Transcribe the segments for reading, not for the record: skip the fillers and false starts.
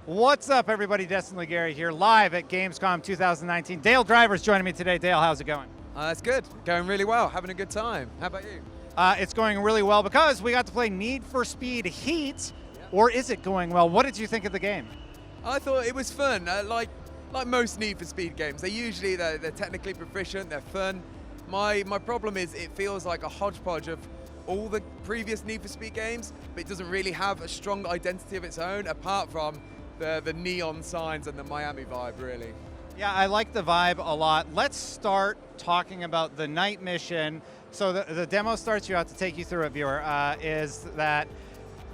What's up, everybody? Destin Legary here, live at Gamescom 2019. Dale Driver's joining me today. Dale, how's it going? That's good. Going really well. Having a good time. How about you? It's going really well because we got to play Need for Speed Heat. Or is it going well? What did you think of the game? I thought it was fun. Like most Need for Speed games, they're technically proficient. They're fun. My problem is it feels like a hodgepodge of all the previous Need for Speed games, but it doesn't really have a strong identity of its own, apart from the neon signs and the Miami vibe, really. Yeah, I like the vibe a lot. Let's start talking about the night mission. So the demo starts you out to take you through it, viewer, is that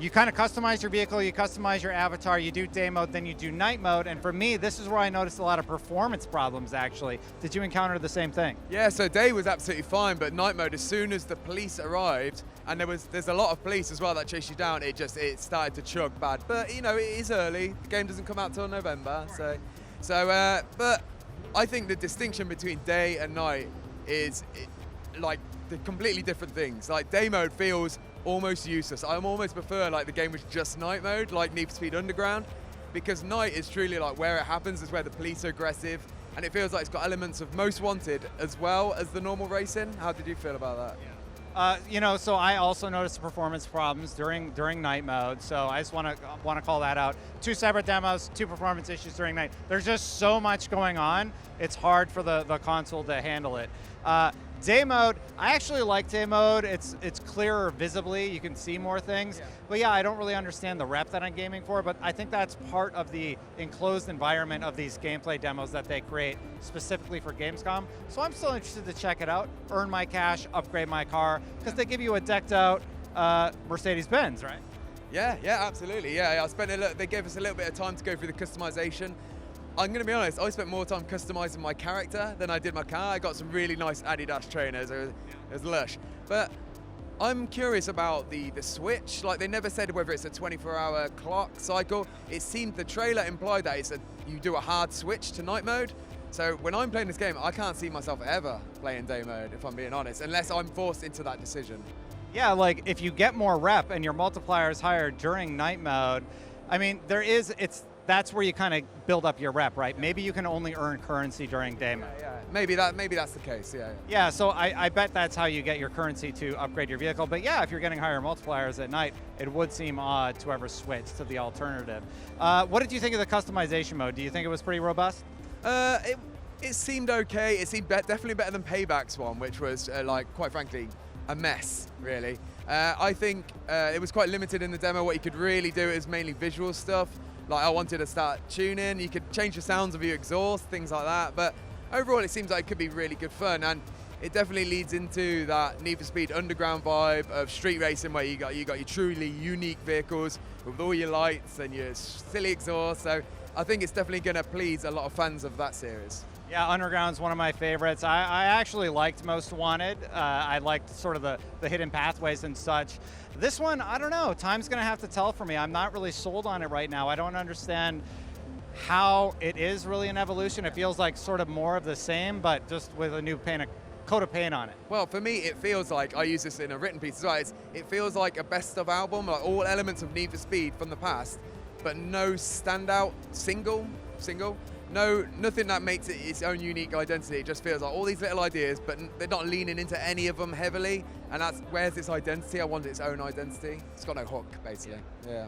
you kind of customize your vehicle, you customize your avatar, you do day mode, then you do night mode. And for me, this is where I noticed a lot of performance problems, actually. Did you encounter the same thing? Yeah, so day was absolutely fine, but night mode, as soon as the police arrived, and there's a lot of police as well that chase you down, it started to chug bad. But you know, it is early. The game doesn't come out till November, but I think the distinction between day and night is like the completely different things. Like day mode feels almost useless. I almost prefer like the game was just night mode, like Need for Speed Underground, because night is truly like where it happens, is where the police are aggressive, and it feels like it's got elements of Most Wanted as well as the normal racing. How did you feel about that? So I also noticed performance problems during night mode. So I just want to call that out. 2 separate demos, 2 performance issues during night. There's just so much going on. It's hard for the console to handle it. Day mode, I actually like day mode. It's clearer visibly. You can see more things. Yeah. But yeah, I don't really understand the rep that I'm gaming for, but I think that's part of the enclosed environment of these gameplay demos that they create specifically for Gamescom. So I'm still interested to check it out, earn my cash, upgrade my car, because they give you a decked out Mercedes-Benz, right? Yeah, absolutely. Yeah, they gave us a little bit of time to go through the customization. I'm going to be honest, I spent more time customizing my character than I did my car. I got some really nice Adidas trainers, it was lush. But I'm curious about the switch. Like, they never said whether it's a 24-hour clock cycle. It seemed the trailer implied that you do a hard switch to night mode. So when I'm playing this game, I can't see myself ever playing day mode, if I'm being honest, unless I'm forced into that decision. Yeah, like if you get more rep and your multiplier is higher during night mode, I mean, that's where you kind of build up your rep, right? Maybe you can only earn currency during day mode. Yeah. Maybe that's the case, yeah. Yeah, so I bet that's how you get your currency to upgrade your vehicle. But yeah, if you're getting higher multipliers at night, it would seem odd to ever switch to the alternative. What did you think of the customization mode? Do you think it was pretty robust? It seemed okay. It seemed definitely better than Payback's one, which was, quite frankly, a mess, really. I think it was quite limited in the demo. What you could really do is mainly visual stuff. Like, I wanted to start tuning. You could change the sounds of your exhaust, things like that. But overall, it seems like it could be really good fun, and it definitely leads into that Need for Speed Underground vibe of street racing, where you got your truly unique vehicles with all your lights and your silly exhaust. So I think it's definitely going to please a lot of fans of that series. Yeah, Underground's one of my favorites. I actually liked Most Wanted. I liked sort of the hidden pathways and such. This one, I don't know. Time's going to have to tell for me. I'm not really sold on it right now. I don't understand how it is really an evolution. It feels like sort of more of the same, but just with a new coat of paint on it. Well, for me, it feels like, I use this in a written piece as well, it feels like a best of album, like all elements of Need for Speed from the past, but no standout single. No, nothing that makes it its own unique identity. It just feels like all these little ideas, but they're not leaning into any of them heavily. And where's its identity? I want its own identity. It's got no hook, basically. Yeah.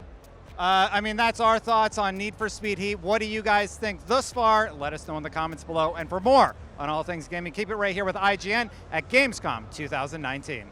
I mean, that's our thoughts on Need for Speed Heat. What do you guys think thus far? Let us know in the comments below. And for more on all things gaming, keep it right here with IGN at Gamescom 2019.